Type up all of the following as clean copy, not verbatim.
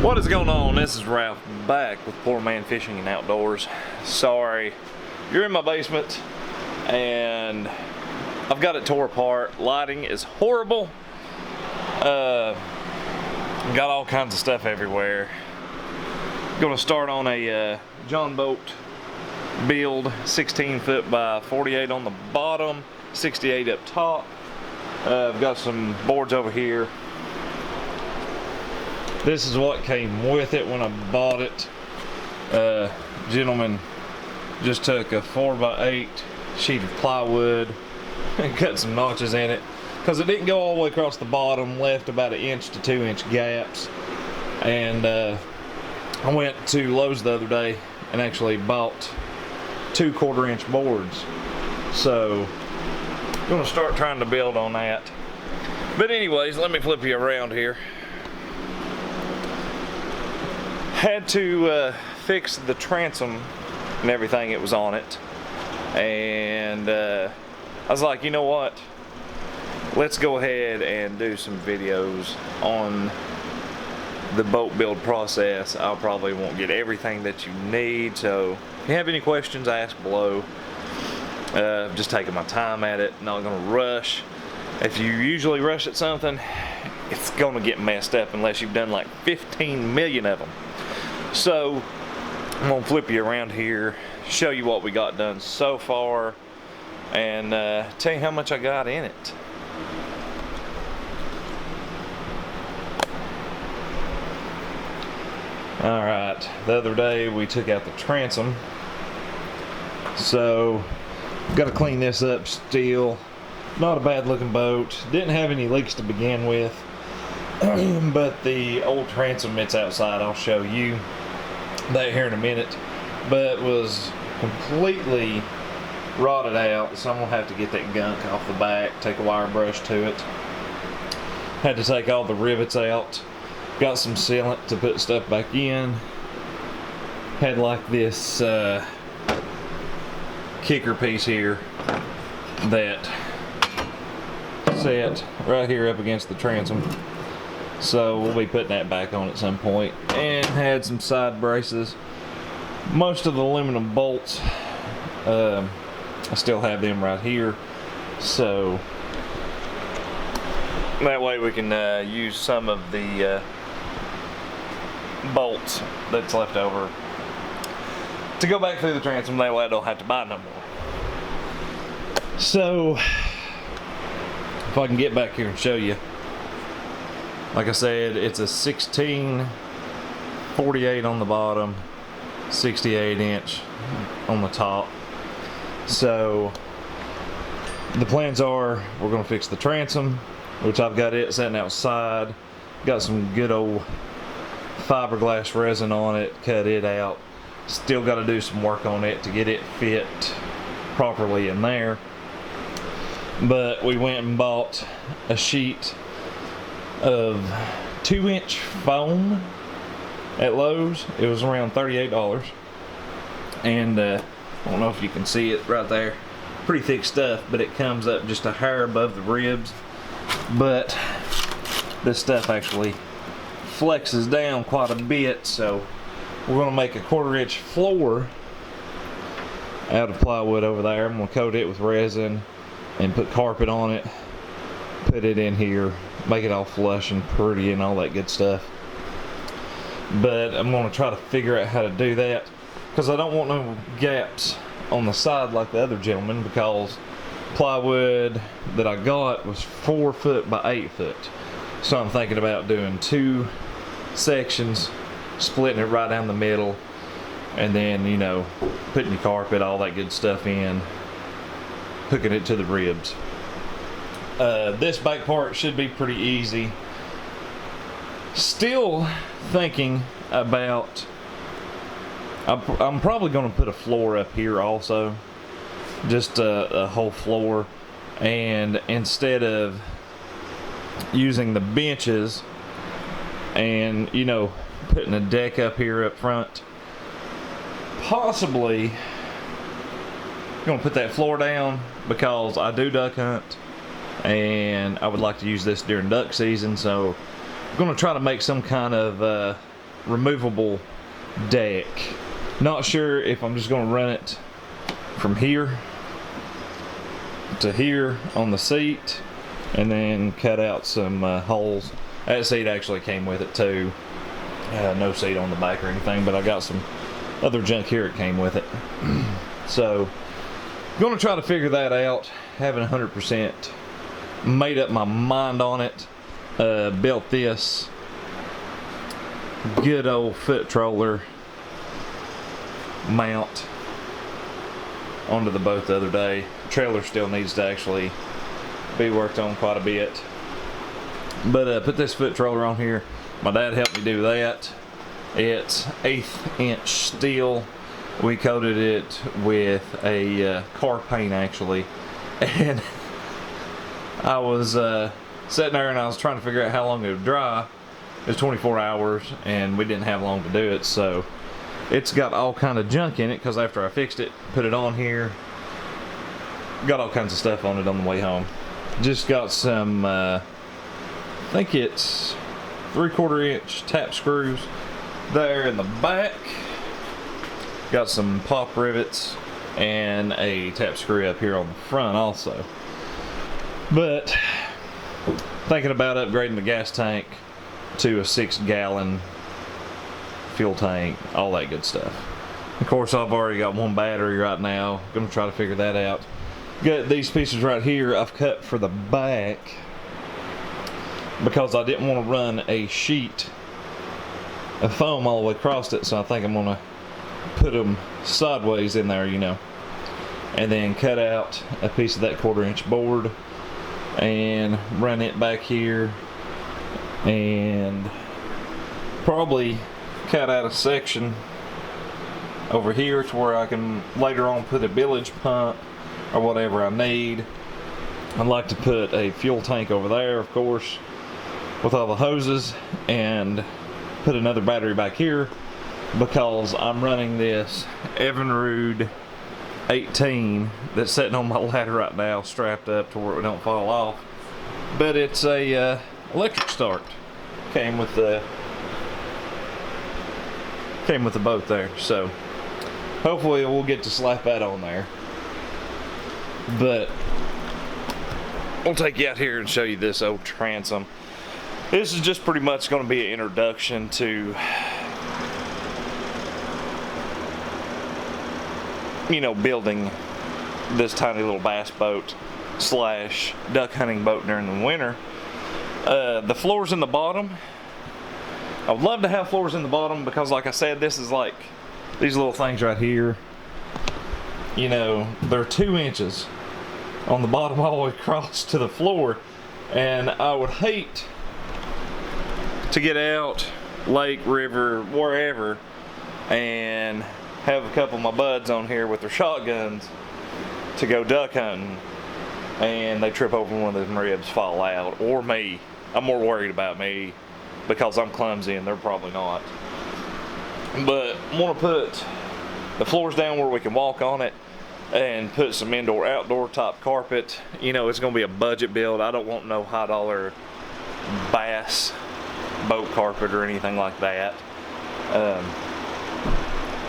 What is going on? This is Ralph back with Poor Man Fishing and Outdoors. Sorry, you're in my basement and I've got it tore apart. Lighting is horrible. Got all kinds of stuff everywhere. Gonna start on a JON boat build, 16 foot by 48 on the bottom, 68 up top. I've got some boards over here. This is what came with it when I bought it. Gentleman just took a 4x8 sheet of plywood and cut some notches in it because it didn't go all the way across the bottom, left about 1 inch to 2 inch gaps. And I went to Lowe's the other day and actually bought 2 1/4 inch boards. So I'm gonna start trying to build on that. But anyways, let me flip you around here. Had to fix the transom and everything that was on it, and I was like, you know what, let's go ahead and do some videos on the boat build process. I probably won't get everything that you need, so if you have any questions, ask below. Just taking my time at it, not gonna rush. If you usually rush at something, it's gonna get messed up unless you've done like 15 million of them. So I'm gonna flip you around here, show you what we got done so far, and tell you how much I got in it. Alright, the other day we took out the transom, so got to clean this up still. Not a bad looking boat, didn't have any leaks to begin with. But the old transom, it's outside, I'll show you that here in a minute, but was completely rotted out, so I'm gonna have to get that gunk off the back, take a wire brush to it. Had to take all the rivets out, got some sealant to put stuff back in. Had like this kicker piece here that set right here up against the transom. So we'll be putting that back on at some point. And had some side braces. Most of the aluminum bolts, I still have them right here. So that way we can use some of the bolts that's left over to go back through the transom. That way I don't have to buy no more. So if I can get back here and show you. Like I said, it's a 16 48 on the bottom, 68 inch on the top. So the plans are we're going to fix the transom, which I've got it sitting outside. Got some good old fiberglass resin on it, cut it out. Still got to do some work on it to get it fit properly in there. But we went and bought a sheet of 2 inch foam at Lowe's. It was around $38, and I don't know if you can see it right there, pretty thick stuff, but it comes up just a hair above the ribs. But this stuff actually flexes down quite a bit, so we're going to make a 1/4 inch floor out of plywood over there. I'm going to coat it with resin and put carpet on it, put it in here, make it all flush and pretty and all that good stuff. But I'm going to try to figure out how to do that, because I don't want no gaps on the side like the other gentleman, because plywood that I got was 4 foot by 8 foot. So I'm thinking about doing 2 sections, splitting it right down the middle, and then, you know, putting your carpet, all that good stuff in, hooking it to the ribs. This back part should be pretty easy. Still thinking about, I'm probably going to put a floor up here also, just a whole floor, and instead of using the benches and, you know, putting a deck up here up front, possibly going to put that floor down, because I do duck hunt and I would like to use this during duck season. So I'm going to try to make some kind of removable deck. Not sure if I'm just gonna run it from here to here on the seat and then cut out some holes. That seat actually came with it too. No seat on the back or anything, but I got some other junk here that came with it. So gonna try to figure that out. Haven't 100% made up my mind on it. Built this good old foot troller mount onto the boat the other day. Trailer still needs to actually be worked on quite a bit, but put this foot troller on here. My dad helped me do that. It's 1/8 inch steel. We coated it with a car paint actually, and I was sitting there and I was trying to figure out how long it would dry. It was 24 hours and we didn't have long to do it, so it's got all kind of junk in it because after I fixed it, put it on here, got all kinds of stuff on it on the way home. Just got some I think it's 3/4 inch tap screws there in the back. Got some pop rivets and a tap screw up here on the front also. But thinking about upgrading the gas tank to a 6-gallon fuel tank, all that good stuff. Of course, I've already got one battery right now. Gonna try to figure that out. Got these pieces right here I've cut for the back because I didn't want to run a sheet of foam all the way across it, so I think I'm gonna put them sideways in there, you know, and then cut out a piece of that 1/4 inch board and run it back here, and probably cut out a section over here to where I can later on put a bilge pump or whatever I need. I'd like to put a fuel tank over there, of course, with all the hoses, and put another battery back here because I'm running this Evinrude 18 that's sitting on my ladder right now, strapped up to where it don't fall off. But it's a electric start. Came with the boat there, so hopefully we'll get to slap that on there. But I'll take you out here and show you this old transom. This is just pretty much going to be an introduction to, you know, building this tiny little bass boat slash duck hunting boat during the winter. The floors in the bottom, I would love to have floors in the bottom because, like I said, this is like these little things right here, you know, they're 2 inches on the bottom all the way across to the floor, and I would hate to get out lake, river, wherever, and have a couple of my buds on here with their shotguns to go duck hunting and they trip over one of them ribs, fall out, or me. I'm more worried about me because I'm clumsy and they're probably not. But I want to put the floors down where we can walk on it and put some indoor outdoor top carpet. You know, it's going to be a budget build. I don't want no high dollar bass boat carpet or anything like that.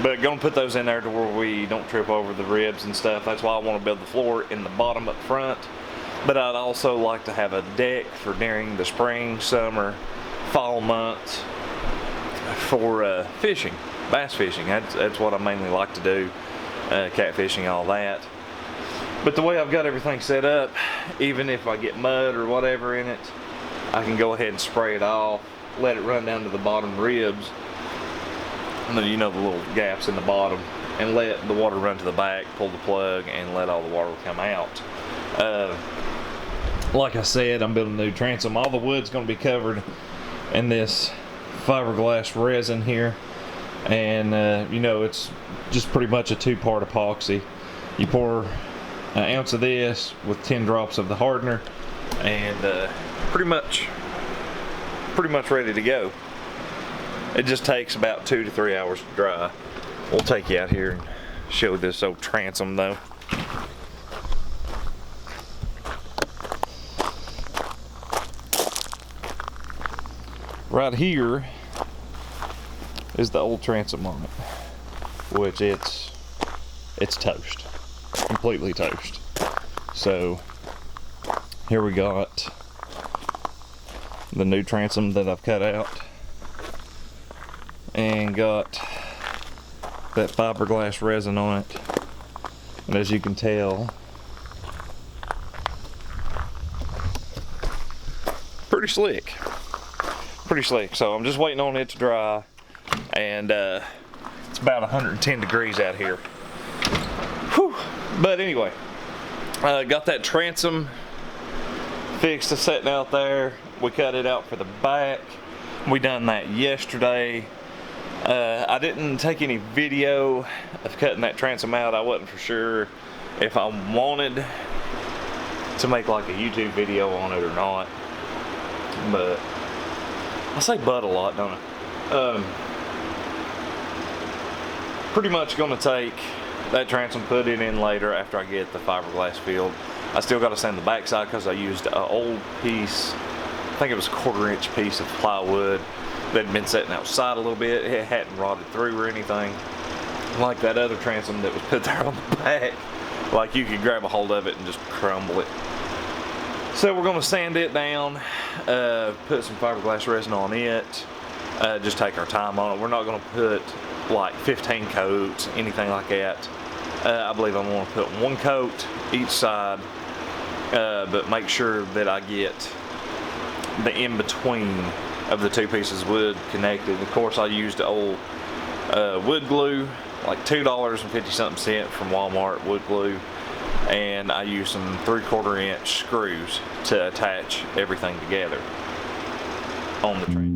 But gonna put those in there to where we don't trip over the ribs and stuff. That's why I want to build the floor in the bottom up front. But I'd also like to have a deck for during the spring, summer, fall months for fishing, bass fishing. That's what I mainly like to do, catfishing, all that. But the way I've got everything set up, even if I get mud or whatever in it, I can go ahead and spray it off, let it run down to the bottom ribs, and then, you know, the little gaps in the bottom, and let the water run to the back, pull the plug, and let all the water come out. Like I said, I'm building a new transom. All the wood's going to be covered in this fiberglass resin here, and you know, it's just pretty much a 2-part epoxy. You pour an ounce of this with 10 drops of the hardener, and pretty much ready to go. It just takes about 2 to 3 hours to dry. We'll take you out here and show this old transom though. Right here is the old transom on it, which it's toast, completely toast. So here we got the new transom that I've cut out, and got that fiberglass resin on it, and as you can tell, pretty slick. So I'm just waiting on it to dry, and it's about 110 degrees out here. Whew. But anyway, got that transom fixed, sitting out there. We cut it out for the back. We done that yesterday. I didn't take any video of cutting that transom out. I wasn't for sure if I wanted to make like a YouTube video on it or not. But I say but a lot, don't I? Pretty much gonna take that transom, put it in later after I get the fiberglass filled. I still gotta sand the backside because I used an old piece, I think it was a 1/4 inch piece of plywood that had been sitting outside a little bit. It hadn't rotted through or anything. Like that other transom that was put there on the back. Like you could grab a hold of it and just crumble it. So we're gonna sand it down, put some fiberglass resin on it, just take our time on it. We're not gonna put like 15 coats, anything like that. I believe I'm gonna put 1 coat each side, but make sure that I get the in-between of the 2 pieces of wood connected. Of course, I used old wood glue, like $2.50 from Walmart wood glue. And I used some 3/4 inch screws to attach everything together on the transom.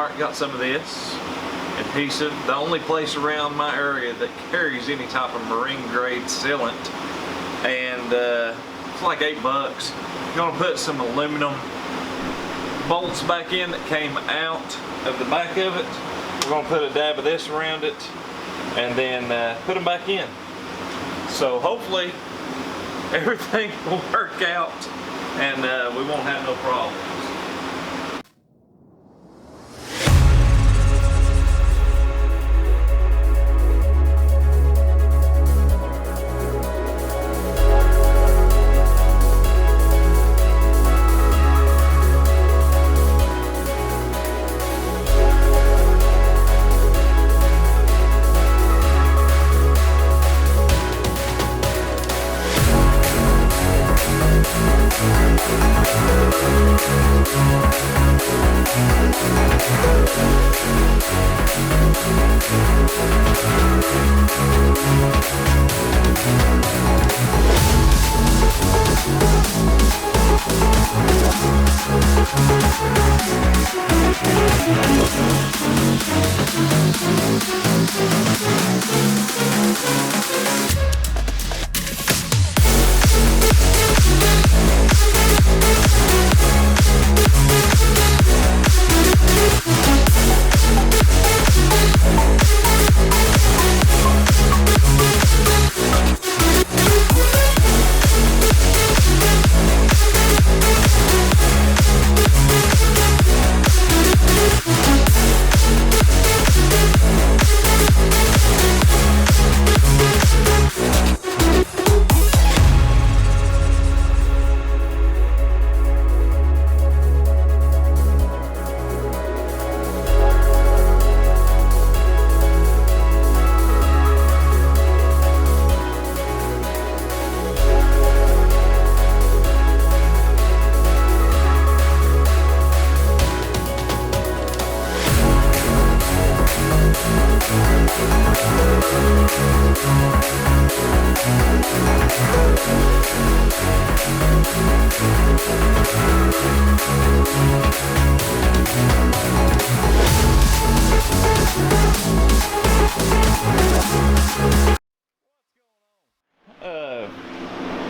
Walmart, got some of this adhesive. The only place around my area that carries any type of marine grade sealant, and it's like $8. Gonna put some aluminum bolts back in that came out of the back of it. We're gonna put a dab of this around it and then put them back in. So hopefully everything will work out and we won't have no problems.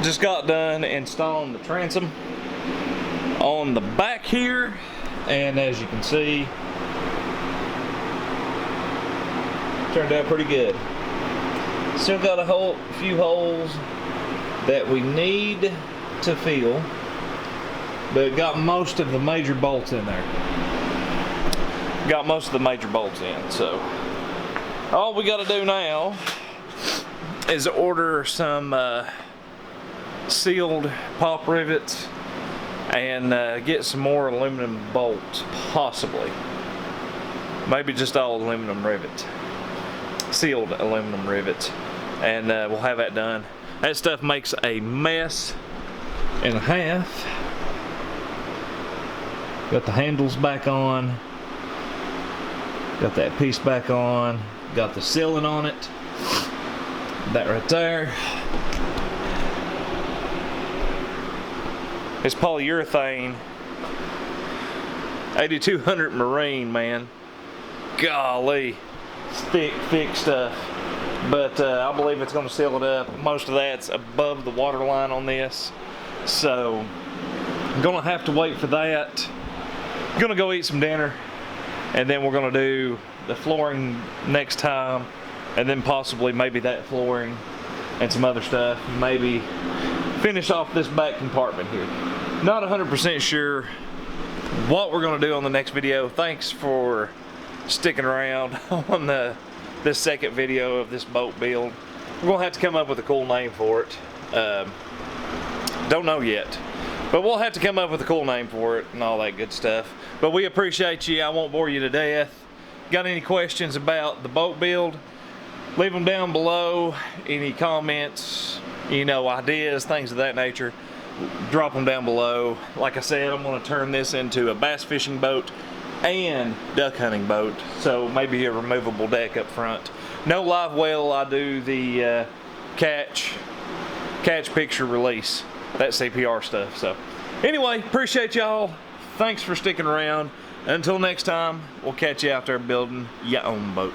Just got done installing the transom on the back here, and as you can see, turned out pretty good. Still got a few holes that we need to fill, but got most of the major bolts in there. Got most of the major bolts in, so all we got to do now is order some sealed pop rivets and get some more aluminum bolts, possibly. Maybe just all aluminum rivets, sealed aluminum rivets, and we'll have that done. That stuff makes a mess and a half. Got the handles back on, got that piece back on, got the sealant on it, that right there. It's polyurethane 8200 marine, man. Golly, it's thick stuff, but I believe it's going to seal it up. Most of that's above the water line on this, so I'm gonna have to wait for that. I'm gonna go eat some dinner, and then we're gonna do the flooring next time, and then possibly maybe that flooring and some other stuff. Maybe finish off this back compartment here. Not 100% sure what we're gonna do on the next video. Thanks for sticking around on this second video of this boat build. We're gonna have to come up with a cool name for it. Don't know yet, but we'll have to come up with a cool name for it and all that good stuff. But we appreciate you. I won't bore you to death. Got any questions about the boat build? Leave them down below. Any comments, ideas, things of that nature, drop them down below. Like I said, I'm going to turn this into a bass fishing boat and duck hunting boat, so maybe a removable deck up front. No live well. I do the catch picture release, that CPR stuff. So anyway, appreciate y'all. Thanks for sticking around. Until next time, we'll catch you out there building your own boat.